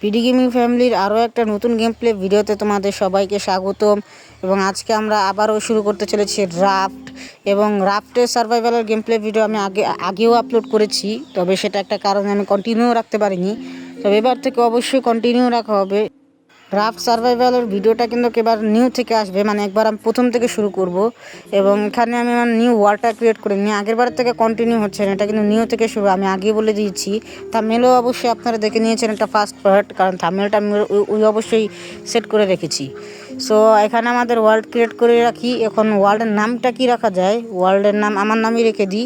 PD gaming ফ্যামিলির আরও একটা নতুন গেম প্লে ভিডিওতে তোমাদের সবাইকে স্বাগতম। এবং আজকে আমরা আবারও শুরু করতে চলেছি রাফট। এবং রাফটের সার্ভাইভালের গেম প্লে ভিডিও আমি আগেও আপলোড করেছি, তবে সেটা একটা কারণে আমি কন্টিনিউ রাখতে পারিনি। তবে এবার থেকে অবশ্যই কন্টিনিউ রাখা হবে। রাফট সার্ভাইভালের ভিডিওটা কিন্তু এবার নিউ থেকে আসবে, মানে একবার আমি প্রথম থেকে শুরু করব। এবং এখানে আমি আমার নিউ ওয়ার্ল্ডটা ক্রিয়েট করে নিই, আগের বার থেকে কন্টিনিউ হচ্ছে না, এটা কিন্তু নিউ থেকে শুরু। আমি আগে বলে দিয়েছি, থাম্বনেলও অবশ্যই আপনারা দেখে নিয়েছেন এটা ফার্স্ট পার্ট, কারণ থাম্বনেলটা আমি ওই অবশ্যই সেট করে রেখেছি। সো এখানে আমাদের ওয়ার্ল্ড ক্রিয়েট করে রাখি। এখন ওয়ার্ল্ডের নামটা কি রাখা যায়, ওয়ার্ল্ডের নাম আমার নামই রেখে দিই।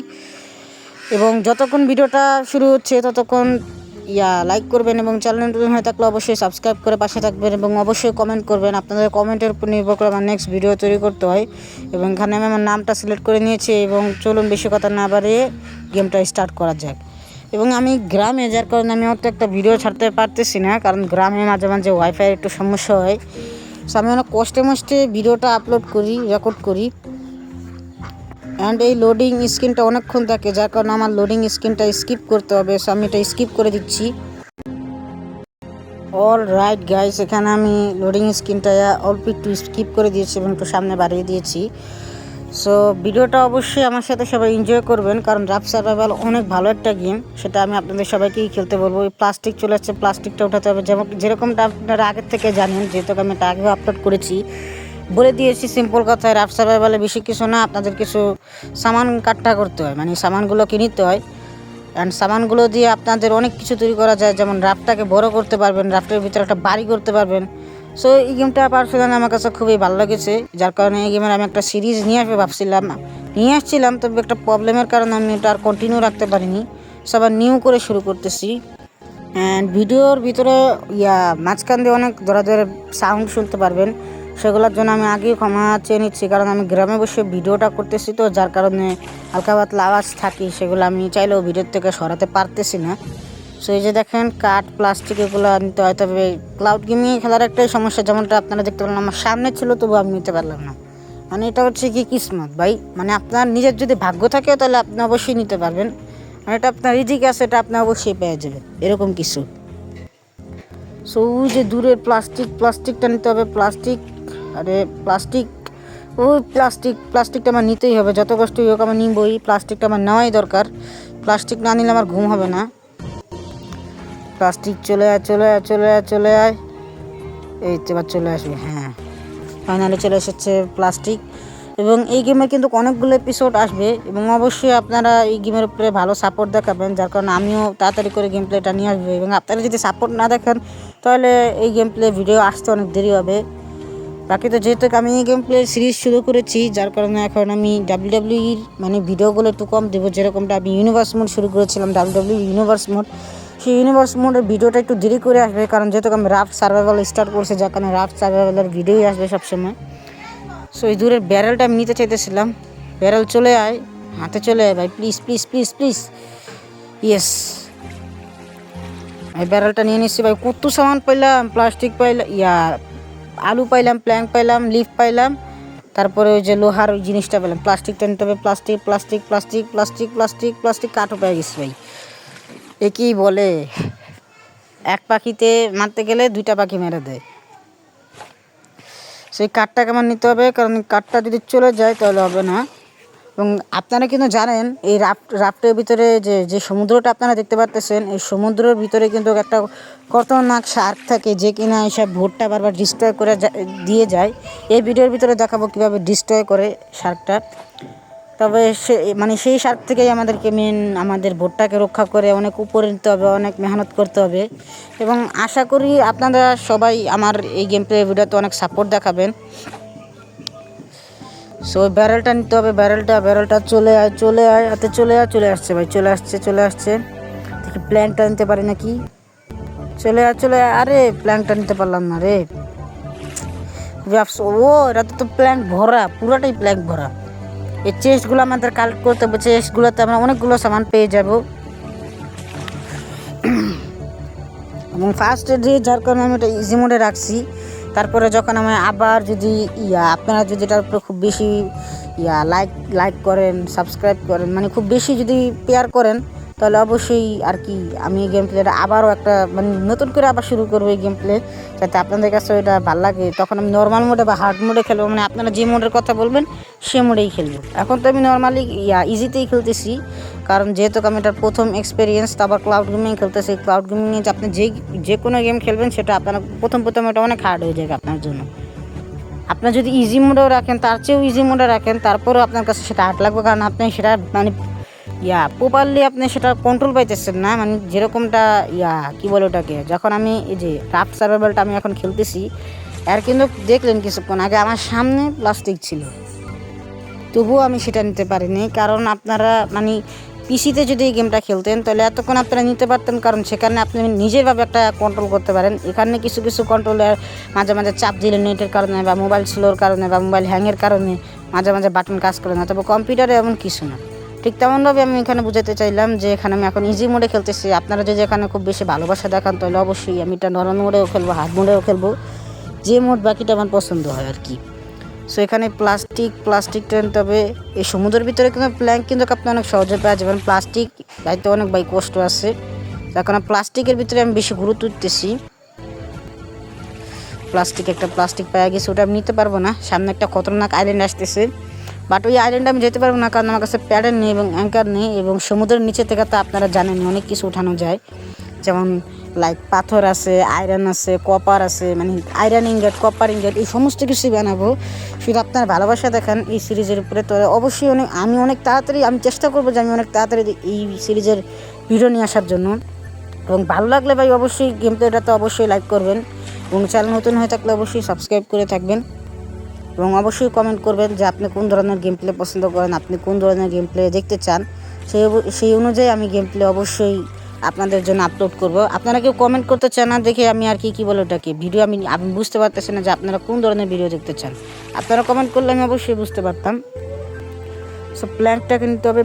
এবং যতক্ষণ ভিডিওটা শুরু হচ্ছে ততক্ষণ লাইক করবেন এবং চ্যানেল নতুন হয়ে থাকলে অবশ্যই সাবস্ক্রাইব করে পাশে থাকবেন এবং অবশ্যই কমেন্ট করবেন। আপনাদের কমেন্টের উপর নির্ভর করে আমার নেক্সট ভিডিও তৈরি করতে হয়। এবং এখানে আমি আমার নামটা সিলেক্ট করে নিয়েছি এবং চলুন বেশি কথা না বাড়িয়ে গেমটা স্টার্ট করা যাক। এবং আমি গ্রামে, যার কারণে আমি অত একটা ভিডিও ছাড়তে পারতেছি না, কারণ গ্রামে মাঝে মাঝে ওয়াইফাইয়ের একটু সমস্যা হয়। সো আমি অনেক কষ্টে মষ্টে ভিডিওটা আপলোড করি, রেকর্ড করি। অ্যান্ড এই লোডিং স্ক্রিনটা অনেকক্ষণ থাকে, যার কারণে আমার লোডিং স্ক্রিনটা স্কিপ করতে হবে। সো আমি এটা স্কিপ করে দিচ্ছি। অল রাইট গাইস, এখানে আমি লোডিং স্ক্রিনটা অল্প একটু স্কিপ করে দিয়েছি এবং একটু সামনে বাড়িয়ে দিয়েছি। সো ভিডিওটা অবশ্যই আমার সাথে সবাই এনজয় করবেন, কারণ রাফট সার্ভাইভাল অনেক ভালো একটা গেম, সেটা আমি আপনাদের সবাইকেই খেলতে বলবো। ওই প্লাস্টিক চলে আসছে, প্লাস্টিকটা উঠাতে হবে, যেরকমটা আপনারা আগের থেকে জানেন, যেহেতু আমি এটা আগেও আপলোড করেছি। বলে দিয়েছি সিম্পল কথায়, রাফট সার্ভাইভালে বেশি কিছু না, আপনাদের কিছু সামান কাট্টা করতে হয়, মানে সামানগুলো কিনতে হয়। অ্যান্ড সামানগুলো দিয়ে আপনাদের অনেক কিছু তৈরি করা যায়, যেমন রাফটটাকে বড় করতে পারবেন, রাফটের ভিতরে একটা বাড়ি করতে পারবেন। সো এই গেমটা পার্সোনালি আমার কাছে খুবই ভালো লেগেছে, যার কারণে এই গেমের আমি একটা সিরিজ নিয়ে আসছিলাম, তবে একটা প্রবলেমের কারণে আমি এটা আর কন্টিনিউ রাখতে পারিনি। সো আবার নিউ করে শুরু করতেছি। অ্যান্ড ভিডিওর ভিতরে মাঝখান দিয়ে অনেক ধরে সাউন্ড শুনতে পারবেন, সেগুলোর জন্য আমি আগেই ক্ষমা চেয়ে নিচ্ছি, কারণ আমি গ্রামে বসে ভিডিওটা করতেছি, তো যার কারণে হালকা পাতলা আওয়াজ থাকি, সেগুলো আমি চাইলেও ভিডিওর থেকে সরাতে পারতেছি না। সো এই যে দেখেন কাঠ, প্লাস্টিক এগুলো নিতে হয়। তবে ক্লাউড গেমিং খেলার একটাই সমস্যা, যেমনটা আপনারা দেখতে পেলেন আমার সামনে ছিল, তবু আমি নিতে পারলাম না। মানে এটা হচ্ছে কি কিসমত ভাই, মানে আপনার নিজের যদি ভাগ্য থাকে তাহলে আপনি অবশ্যই নিতে পারবেন, আর এটা আপনার রিজিক আছে, এটা আপনি অবশ্যই পেয়ে যাবেন, এরকম কিছু। সো ওই যে দূরের প্লাস্টিকটা নিতে হবে, প্লাস্টিকটা আমার নিতেই হবে, যত কষ্টই হোক আমার নিবই, প্লাস্টিকটা আমার নেওয়াই দরকার। প্লাস্টিক না নিলে আমার ঘুম হবে না। প্লাস্টিক চলে আয়, এই তো এবার চলে আসবে। হ্যাঁ, ফাইনালি চলে এসেছে প্লাস্টিক। এবং এই গেমে কিন্তু অনেকগুলো এপিসোড আসবে, এবং অবশ্যই আপনারা এই গেমের উপরে ভালো সাপোর্ট দেখাবেন, যার কারণে আমিও তাড়াতাড়ি করে গেম প্লেটা নিয়ে আসবো। এবং আপনারা যদি সাপোর্ট না দেখেন তাহলে এই গেম প্লে ভিডিও আসতে অনেক দেরি হবে। বাকি তো যেহেতু আমি এই গেম প্লে সিরিজ শুরু করেছি, যার কারণে এখন আমি ডাব্লিউডাব্লিউইর মানে ভিডিওগুলো একটু কম দেবো, যেরকমটা আমি ইউনিভার্স মোড শুরু করেছিলাম, ডাব্লিউডাব্লিউ ইউনিভার্স মোড, সেই ইউনিভার্স মোডের ভিডিওটা একটু দেরি করে আসবে, কারণ যেহেতু আমি রাফট সার্ভাইভাল স্টার্ট করছি, যার কারণে রাফট সার্ভাইভালের ভিডিওই আসবে সবসময়। সো এই দূরের ব্যারেলটা আমি নিতে চাইতেছিলাম। ব্যারেল চলে আয়, হাতে চলে আয় ভাই, please please please please. Yes, এই ব্যারেলটা নিয়ে নিচ্ছি ভাই। কত সামান পাইলাম, প্লাস্টিক পাইলাম, আলু পাইলাম, প্ল্যাঙ্ক পাইলাম, লিফ পাইলাম, তারপরে ওই যে লোহার ওই জিনিসটা পেলাম। প্লাস্টিকটা নিতে হবে, প্লাস্টিক কাঠও পেয়ে গেছি ভাই। একেই বলে এক পাখিতে মারতে গেলে দুইটা পাখি মেরে দেয়। সেই কাঠটাকে আমার নিতে হবে, কারণ কাঠটা যদি চলে যায় তাহলে হবে না। এবং আপনারা কিন্তু জানেন এই রাফটের ভিতরে যে সমুদ্রটা আপনারা দেখতে পাচ্ছেন, এই সমুদ্রের ভিতরে কিন্তু একটা খতরনাক শার্ক থাকে, যে কিনা এইসব ভোটটা বারবার ডিস্ট্রয় করে দিয়ে যায়। এই ভিডিওর ভিতরে দেখাবো কীভাবে ডিস্ট্রয় করে শার্কটা। তবে সেই শার্ক থেকেই আমাদেরকে আমাদের ভোটটাকে রক্ষা করে অনেক উপরে নিতে হবে, অনেক মেহনত করতে হবে। এবং আশা করি আপনারা সবাই আমার এই গেম প্লে ভিডিওতে অনেক সাপোর্ট দেখাবেন। সো ব্যারেলটা নিতে হবে, ব্যারেলটা চলে আয় হাতে চলে আসছে ভাই, চলে আসছে। দেখি প্ল্যাঙ্কটা নিতে পারি নাকি। চলে আয়, আরে প্ল্যাঙ্কটা নিতে পারলাম না রে। ও এটা তো প্ল্যাঙ্ক ভরা, পুরোটাই প্ল্যাঙ্ক ভরা। এই চেস্টগুলো আমাদের কালেক্ট করতে হবে, চেস্টগুলোতে আমরা অনেকগুলো সামান পেয়ে যাব। এবং ফার্স্টে যার কারণে আমি এটা ইজি মোডে রাখছি। তারপরে যখন আমি আবার যদি আপনারা যদি এটার উপরে খুব বেশি লাইক করেন, সাবস্ক্রাইব করেন, মানে খুব বেশি যদি পেয়ার করেন, তাহলে অবশ্যই আর কি আমি এই গেম প্লেটা আবারও একটা মানে নতুন করে আবার শুরু করবো এই গেম প্লে, যাতে আপনাদের কাছে এটা ভালো লাগে। তখন আমি নর্মাল মোডে বা হার্ড মোডে খেলবো, মানে আপনারা যে মোডের কথা বলবেন সে মোডেই খেলবো। এখন তো আমি নর্মালি ইজিতেই খেলতেছি, কারণ যেহেতু আমি এটার প্রথম এক্সপিরিয়েন্স, তারপর ক্লাউড গেমিং খেলতেছি। ক্লাউড গেমিংয়ে যে আপনি যে কোনো গেম খেলবেন সেটা আপনার প্রথম এটা অনেক হার্ড হয়ে যাবে আপনার জন্য। আপনার যদি ইজি মোডেও রাখেন, তার চেয়েও ইজি মোডে রাখেন, তারপরেও আপনার কাছে সেটা হার্ড লাগবে, কারণ আপনি সেটা মানে প্রপারলি আপনি সেটা কন্ট্রোল পাইতেছেন না। মানে যেরকমটা কি বলে ওটাকে, যখন আমি এই যে রাফট সার্ভাইভালটা আমি এখন খেলতেছি, আর কিন্তু দেখলেন কিছুক্ষণ আগে আমার সামনে প্লাস্টিক ছিল, তবুও আমি সেটা নিতে পারিনি। কারণ আপনারা মানে পিসিতে যদি এই গেমটা খেলতেন তাহলে এতক্ষণ আপনারা নিতে পারতেন, কারণ সেখানে আপনি নিজেরভাবে একটা কন্ট্রোল করতে পারেন। এখানে কিছু কিছু কন্ট্রোলের মাঝে মাঝে চাপ দিলে নেটের কারণে বা মোবাইল স্লোর কারণে বা মোবাইল হ্যাংয়ের কারণে মাঝে মাঝে বাটন কাজ করে না, তবে কম্পিউটারে এমন কিছু না। ঠিক তেমনভাবে আমি এখানে বুঝাতে চাইলাম যে এখানে আমি এখন ইজি মোডে খেলতেছি। আপনারা যদি এখানে খুব বেশি ভালোবাসা দেখান তাহলে অবশ্যই আমি এটা নরমাল মোডেও খেলবো, হার্ড মোডেও খেলবো, যে মোড বাকিটা আমার পছন্দ হয় আর কি। সো এখানে প্লাস্টিক টানতে হবে। এই সমুদ্রের ভিতরে কিন্তু প্ল্যাঙ্ক কিন্তু আপনি অনেক সহজে পাওয়া যাবেন। প্লাস্টিক গাইতে অনেক কষ্ট আছে, যার কারণে প্লাস্টিকের ভিতরে আমি বেশি গুরুত্ব দিতেছি। প্লাস্টিক পাওয়া গেছে, ওটা আমি নিতে পারবো না। সামনে একটা খতরনাক আইল্যান্ড আসতেছে, বাট ওই আইল্যান্ডে আমি যেতে পারবো না, কারণ আমার কাছে প্যাডেল নেই এবং অ্যাঙ্কার নেই। এবং সমুদ্রের নিচে থেকে তো আপনারা জানেন অনেক কিছু উঠানো যায়, যেমন লাইক পাথর আছে, আয়রন আছে, কপার আছে, মানে আয়রন ইনগট, কপার ইনগট, এই সমস্ত কিছুই বানাবো। শুধু আপনার ভালোবাসা দেখান এই সিরিজের উপরে, তো অবশ্যই আমি অনেক তাড়াতাড়ি আমি চেষ্টা করবো যে আমি অনেক তাড়াতাড়ি এই সিরিজের ভিডিও নিয়ে আসার জন্য। এবং ভালো লাগলে ভাই অবশ্যই গেম প্লেটা তো অবশ্যই লাইক করবেন, এবং চ্যানেল নতুন হয়ে থাকলে অবশ্যই সাবস্ক্রাইব করে থাকবেন, এবং অবশ্যই কমেন্ট করবেন যে আপনি কোন ধরনের গেম প্লে পছন্দ করেন, আপনি কোন ধরনের গেম প্লে দেখতে চান। সেই অনুযায়ী আমি গেম প্লে অবশ্যই আপনাদের জন্য আপলোড করব। আপনারা কেউ কমেন্ট করতে চান না দেখে আমি আর কি বলে ওটাকে ভিডিও আমি বুঝতে পারতেছি না যে আপনারা কোন ধরনের ভিডিও দেখতে চান। আপনারা কমেন্ট করলে আমি অবশ্যই বুঝতে পারতাম। সো প্ল্যাঙ্কটাকে নিতে হবে।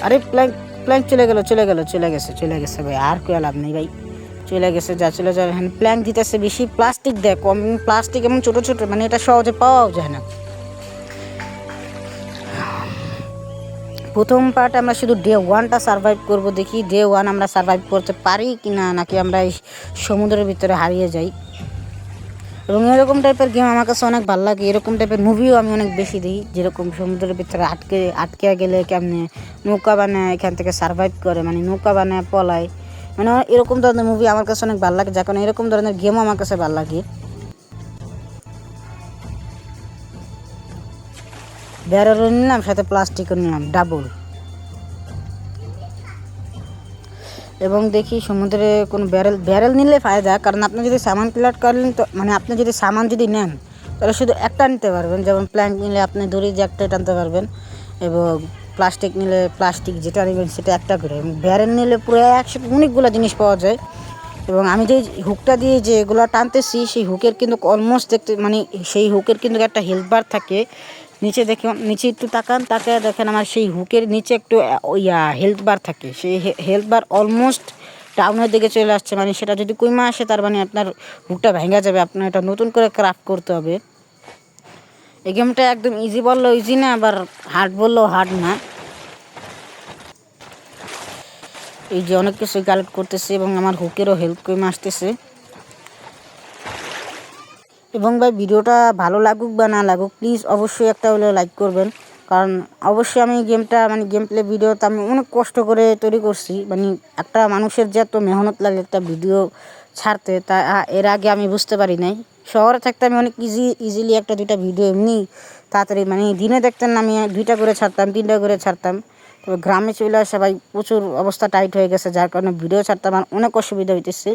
আরে প্ল্যাঙ্ক চলে গেছে ভাই, আর কেউ লাভ নেই ভাই, চলে গেছে, চলে যাবে। হ্যাঁ প্ল্যাঙ্ক দিতেছে বেশি, প্লাস্টিক দেয় কম, প্লাস্টিক এমন ছোটো ছোটো, মানে এটা সহজে পাওয়াও যায় না। প্রথম পার্ট আমরা শুধু ডে 1টা সার্ভাইভ করব, দেখি ডে 1 আমরা সার্ভাইভ করতে পারি কি না, নাকি আমরা এই সমুদ্রের ভিতরে হারিয়ে যাই। এবং এরকম টাইপের গেম আমার কাছে অনেক ভালো লাগে। এরকম টাইপের মুভিও আমি অনেক বেশি দিই, যেরকম সমুদ্রের ভিতরে আটকে গেলে কেমনে নৌকা বানায় এখান থেকে সার্ভাইভ করে, মানে নৌকা বানায় পলায়, মানে এরকম ধরনের মুভি আমার কাছে অনেক ভালো লাগে, যার কারণে এরকম ধরনের গেমও আমার কাছে ভালো লাগে। ব্যারেলও নিলাম, সাথে প্লাস্টিকও নিলাম ডাবল। এবং দেখি সমুদ্রে কোনো ব্যারেল নিলে ফায়দা, কারণ আপনি যদি সামান ক্লিয়ার করেন তো, মানে আপনি যদি সামান যদি নেন তাহলে শুধু একটা নিতে পারবেন। যেমন প্ল্যাঙ্ক নিলে আপনি দড়ি যে একটা টানতে পারবেন, এবং প্লাস্টিক নিলে প্লাস্টিক যেটা নেবেন সেটা একটা করে। এবং ব্যারেল নিলে পুরো একসাথে অনেকগুলো জিনিস পাওয়া যায়। এবং আমি যে হুকটা দিয়ে যে এগুলো টানতেছি, সেই হুকের কিন্তু অলমোস্ট দেখতে, মানে সেই হুকের কিন্তু একটা হেলথ বার থাকে নিচে, দেখে নিচে একটু তাকায় দেখেন আমার সেই হুকের নিচে একটু হেলথ বার থাকে। সেই হেলথ বার অলমোস্ট ডাউনের দিকে চলে আসছে, মানে সেটা যদি কইমা আসে তার মানে আপনার হুকটা ভেঙে যাবে, আপনার এটা নতুন করে ক্রাফট করতে হবে। এই গেমটা একদম ইজি বললেও ইজি না, আবার হার্ড বললেও হার্ড না। এই যে অনেক কিছু কালেক্ট করতেছে এবং আমার হুকেরও হেল্প কইমা আসতেছে। এবং ভাই ভিডিওটা ভালো লাগুক বা না লাগুক, প্লিজ অবশ্যই একটা হলে লাইক করবেন, কারণ অবশ্যই আমি গেমটা মানে গেম প্লে ভিডিওটা আমি অনেক কষ্ট করে তৈরি করছি। মানে একটা মানুষের যে এত মেহনত লাগে একটা ভিডিও ছাড়তে, তা এর আগে আমি বুঝতে পারি নাই। শহরে থাকতে আমি অনেক ইজিলি একটা দুইটা ভিডিও এমনি তাড়াতাড়ি, মানে দিনে দেখতেন না আমি 2টা করে ছাড়তাম, 3টা করে ছাড়তাম। তবে গ্রামে চলে আসে ভাই প্রচুর অবস্থা টাইট হয়ে গেছে, যার কারণে ভিডিও ছাড়তে আমার অনেক অসুবিধা হইতেছে।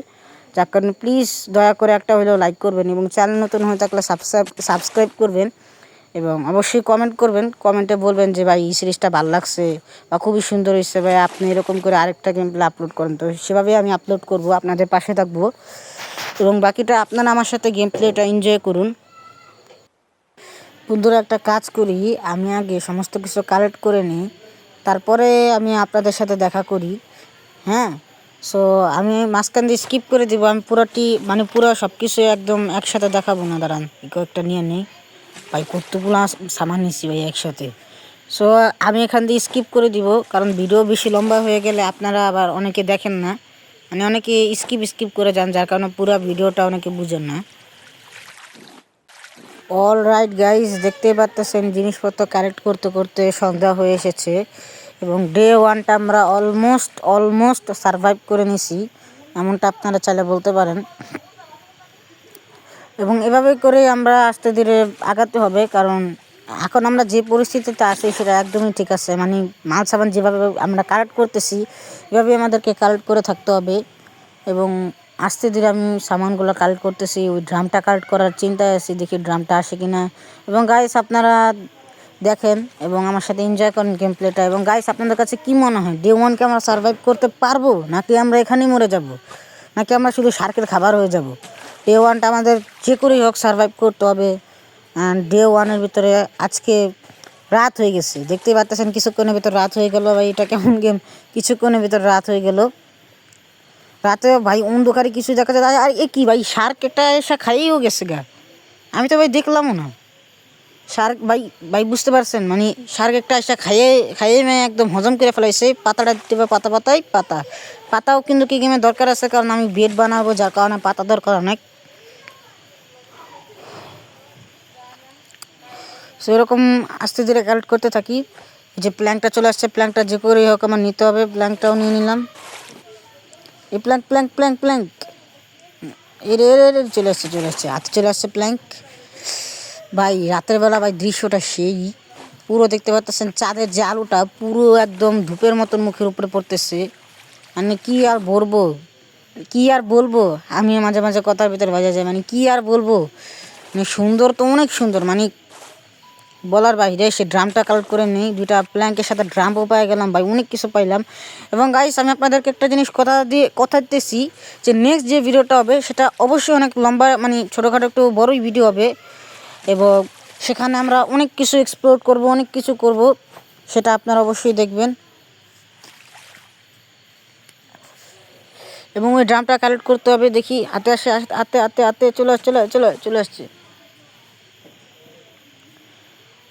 যার কারণে প্লিজ দয়া করে একটা হলেও লাইক করবেন, এবং চ্যানেল নতুন হয়ে থাকলে সাবস্ক্রাইব করবেন, এবং অবশ্যই কমেন্ট করবেন। কমেন্টে বলবেন যে ভাই এই সিরিজটা ভালো লাগছে বা খুবই সুন্দর হয়েছে, ভাই আপনি এরকম করে আরেকটা গেম প্লে আপলোড করেন, তো সেভাবেই আমি আপলোড করব, আপনাদের পাশে থাকবো। এবং বাকিটা আপনারা আমার সাথে গেম প্লেটা এনজয় করুন। বন্ধুরা একটা কাজ করি, আমি আগে সমস্ত কিছু কালেক্ট করে নিই, তারপরে আমি আপনাদের সাথে দেখা করি। হ্যাঁ, সো আমি মাঝখান দিয়ে স্কিপ করে দিব, আমি পুরোটি মানে পুরো সব কিছু একদম একসাথে দেখাবো না। দাঁড়ান কয়েকটা নিয়ে নেই ভাই, কতগুলো সামান নিচ্ছি ভাই একসাথে, সো আমি এখান দিয়ে স্কিপ করে দিব, কারণ ভিডিও বেশি লম্বা হয়ে গেলে আপনারা আবার অনেকে দেখেন না, মানে অনেকে স্কিপ করে যান, যার কারণে পুরো ভিডিওটা অনেকে বুঝেন না। অল রাইট গাইজ, দেখতেই পাচ্ছেন জিনিসপত্র কালেক্ট করতে করতে সন্ধ্যা হয়ে এসেছে এবং ডে 1টা আমরা অলমোস্ট সারভাইভ করে নিছি, এমনটা আপনারা চাইলে বলতে পারেন। এবং এভাবে করে আমরা আস্তে ধীরে আগাতে হবে, কারণ এখন আমরা যে পরিস্থিতিতে আছি সেটা একদমই ঠিক আছে। মানে মাল সামান যেভাবে আমরা কালেক্ট করতেছি এভাবেই আমাদেরকে কালেক্ট করে থাকতে হবে। এবং আস্তে ধীরে আমি সামানগুলো কালেক্ট করতেছি, ওই ড্রামটা কালেক্ট করার চিন্তায় আছি, দেখি ড্রামটা আসে কিনা। এবং গাইস আপনারা দেখেন এবং আমার সাথে এনজয় করেন গেম প্লেটা। এবং গাইস আপনাদের কাছে কি মনে হয়, ডে 1কে আমরা সার্ভাইভ করতে পারবো, নাকি আমরা এখানেই মরে যাব, নাকি আমরা শুধু শার্কের খাবার হয়ে যাব? ডে 1টা আমাদের যে করেই হোক সার্ভাইভ করতে হবে। অ্যান্ড ডে 1-এর ভিতরে আজকে রাত হয়ে গেছে, দেখতেই পাচ্ছেন কিছুক্ষণের ভিতর রাত হয়ে গেল। ভাই এটা কেমন গেম, কিছুক্ষণের ভিতর রাত হয়ে গেল। রাতে ভাই অন্ধকারে কিছু দেখা যায়। আর এ কি ভাই, শার্ক এটা এসে খাইয়েও গেছে গা, আমি তো ভাই দেখলামও না শার্ক। ভাই বুঝতে পারছেন, মানে শার্ক একটা এসে খাইয়ে মেয়ে একদম হজম করে ফেলাইছে। পাতাটা দিতে হবে, পাতাও কিন্তু কি গেমে দরকার আছে, কারণ আমি বেড বানাবো, যার কারণে পাতা দরকার অনেক। সেরকম আস্তে ধীরে কালেক্ট করতে থাকি। যে প্ল্যাঙ্কটা চলে আসছে, প্ল্যাঙ্কটা যে করেই হোক আমার নিতে হবে। প্ল্যাঙ্কটাও নিয়ে নিলাম। এই প্ল্যাঙ্ক এর চলে আসছে হাতে চলে আসছে প্ল্যাঙ্ক। ভাই রাতের বেলা ভাই দৃশ্যটা সেই, পুরো দেখতে পাচ্ছেন চাঁদের যে আলোটা পুরো একদম ধূপের মতন মুখের উপরে পড়তেছে। মানে কি আর বলবো, আমি মাঝে মাঝে কথার ভিতরে বাজা যায়, মানে কি আর বলবো। মানে সুন্দর তো অনেক সুন্দর, মানে বলার বাইরে। সে ড্রামটা কালেক্ট করে নিই, 2টা প্ল্যাঙ্কের সাথে ড্রামও পাই গেলাম ভাই, অনেক কিছু পাইলাম। এবং গাইস আমি আপনাদেরকে একটা জিনিস কথা দিতেছি, যে নেক্সট যে ভিডিওটা হবে সেটা অবশ্যই অনেক লম্বা, মানে ছোটোখাটো একটু বড়ই ভিডিও হবে। এবং সেখানে আমরা অনেক কিছু এক্সপ্লোর করব, অনেক কিছু করব, সেটা আপনারা অবশ্যই দেখবেন। এবং ওই ড্রামটা কালেক্ট করতে হবে, দেখি হাতে চলে আসছে।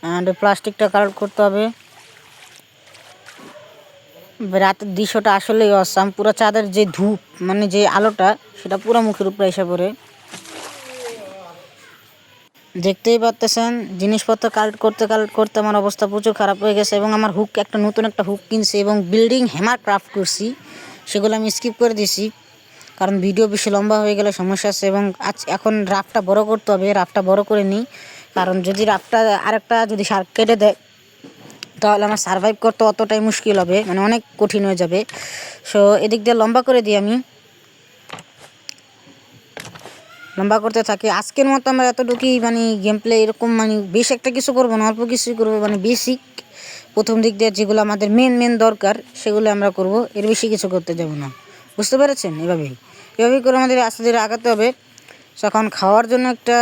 অ্যান্ড প্লাস্টিকটা কালেক্ট করতে হবে। রাতের দৃশ্যটা আসলেই অসাম, পুরো চাঁদের যে ধূপ, মানে যে আলোটা সেটা পুরো মুখের উপরে এসে পড়ে। দেখতেই পাচ্ছেন জিনিসপত্র কালেক্ট করতে আমার অবস্থা প্রচুর খারাপ হয়ে গেছে। এবং আমার নতুন একটা হুক কিনছি এবং বিল্ডিং হ্যামার ক্রাফট করছি, সেগুলো আমি স্কিপ করে দিছি, কারণ ভিডিও বেশি লম্বা হয়ে গেলে সমস্যা আছে। এবং এখন রাফটা বড় করতে হবে, রাফটা বড় করে নিই, কারণ যদি রাফটা আরেকটা যদি শার্ক কেটে দেয় তাহলে আমার সার্ভাইভ করতে অতটাই মুশকিল হবে, মানে অনেক কঠিন হয়ে যাবে। সো এদিক দিয়ে লম্বা করে দিই, আমি লম্বা করতে থাকি। আজকের মতো আমরা এতটুকুই, মানে গেম প্লে এরকম, মানে বেশ একটা কিছু করবো না, অল্প কিছুই করবো, মানে বেসিক প্রথম দিক দিয়ে যেগুলো আমাদের মেন দরকার সেগুলো আমরা করব, এর বেশি কিছু করতে যাব না। বুঝতে পেরেছেন? এভাবেই করে আমাদের আস্তে ধীরে আগাতে হবে। এখন খাওয়ার জন্য একটা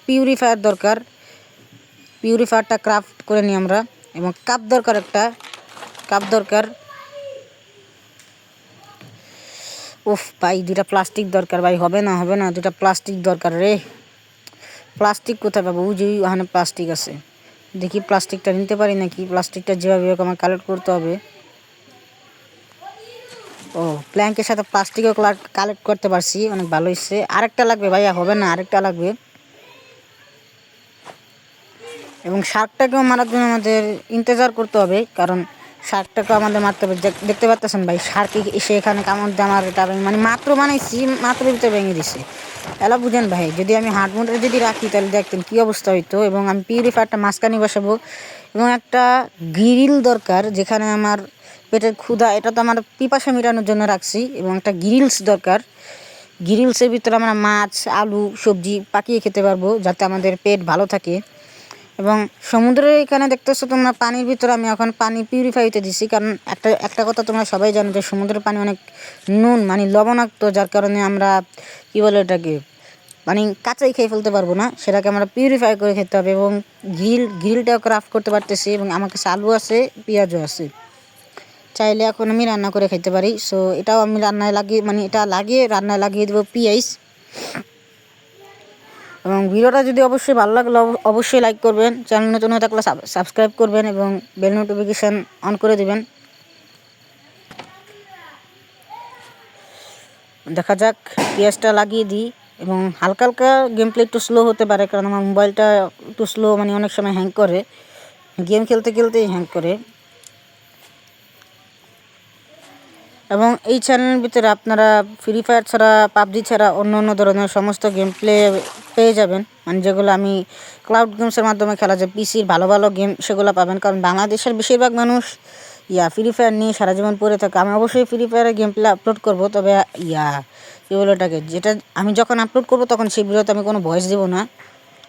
পিউরিফায়ার দরকার, পিউরিফায়ারটা ক্রাফট করে নিই আমরা। এবং কাপ দরকার। উফ ভাই 2টা প্লাস্টিক দরকার ভাই, হবে না 2টা প্লাস্টিক দরকার রে। প্লাস্টিক কোথায় পাবো? ওই যে ওখানে প্লাস্টিক আছে, দেখি প্লাস্টিকটা নিতে পারি নাকি। প্লাস্টিকটা যেভাবে হোক আমার কালেক্ট করতে হবে। ও প্ল্যাঙ্কের সাথে প্লাস্টিকও কালেক্ট করতে পারছি, অনেক ভালো হয়েছে। আরেকটা লাগবে ভাইয়া, হবে না, আরেকটা লাগবে। এবং শার্কটাকেও মারার জন্য আমাদের ইন্তজার করতে হবে, কারণ শার্কটাকেও আমাদের মারতে হবে। দেখতে পাচ্ছেন ভাই শার্ক এসে এখানে কামড় দিয়ে আমার এটা মানে মাত্র বানাইছি, মাত্র ভিতরে ভেঙে দিছে। এলা বুঝেন ভাই, যদি আমি হার্ড মোডে যদি রাখি তাহলে দেখতেন কী অবস্থা হইতো। এবং আমি পিউরিফায়ারটা মাঝখানে বসাবো। এবং একটা গ্রিল দরকার, যেখানে আমার পেটের ক্ষুধা, এটা তো আমার পিপাসা মেটানোর জন্য রাখছি। এবং একটা গ্রিলস দরকার, গ্রিলসের ভিতরে আমরা মাছ, আলু, সবজি পাকিয়ে খেতে পারবো, যাতে আমাদের পেট ভালো থাকে। এবং সমুদ্রের এখানে দেখতেছো তোমরা পানির ভিতরে আমি এখন পানি পিউরিফাই হতে দিছি, কারণ একটা কথা তোমরা সবাই জানো যে সমুদ্রের পানি অনেক নুন, মানে লবণাক্ত, যার কারণে আমরা কী বলে এটাকে, মানে কাঁচাই খেয়ে ফেলতে পারবো না, সেটাকে আমরা পিউরিফাই করে খেতে হবে। এবং গ্রিলটাও ক্রাফট করতে পারতেছি। এবং আমার কাছে আলু আছে, পেঁয়াজও আছে, চাইলে এখন আমি রান্না করে খেতে পারি। সো এটাও আমি রান্নায় লাগিয়ে দেবো পেঁয়াজ। এবং ভিডিওটা যদি অবশ্যই ভালো লাগলে অবশ্যই লাইক করবেন, চ্যানেল নতুন হয়ে থাকলে সাবস্ক্রাইব করবেন এবং বেল নোটিফিকেশান অন করে দিবেন। দেখা যাক, পেঁয়াজটা লাগিয়ে দিই এবং হালকা হালকা গেম প্লে একটু স্লো হতে পারে, কারণ আমার মোবাইলটা একটু স্লো, মানে অনেক সময় হ্যাং করে, গেম খেলতে খেলতেই হ্যাং করে। এবং এই চ্যানেলের ভিতরে আপনারা ফ্রি ফায়ার ছাড়া, পাবজি ছাড়া অন্য অন্য ধরনের সমস্ত গেম প্লে পেয়ে যাবেন, মানে যেগুলো আমি ক্লাউড গেমসের মাধ্যমে খেলা যায়, পিসির ভালো ভালো গেম সেগুলো পাবেন। কারণ বাংলাদেশের বেশিরভাগ মানুষ ফ্রি ফায়ার নিয়ে সারা জীবন পড়ে থাকে। আমি অবশ্যই ফ্রি ফায়ারের গেম প্লে আপলোড করবো, তবে কী বলে ওটাকে, যেটা আমি যখন আপলোড করবো তখন সেই ভিডিওতে আমি কোনো ভয়েস দেবো না,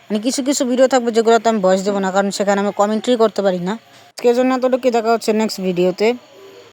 মানে কিছু কিছু ভিডিও থাকবে যেগুলোতে আমি ভয়েস দেবো না, কারণ সেখানে আমি কমেন্ট্রি করতে পারি না। আজকের জন্য এতটুকু, দেখা হচ্ছে নেক্সট ভিডিওতে।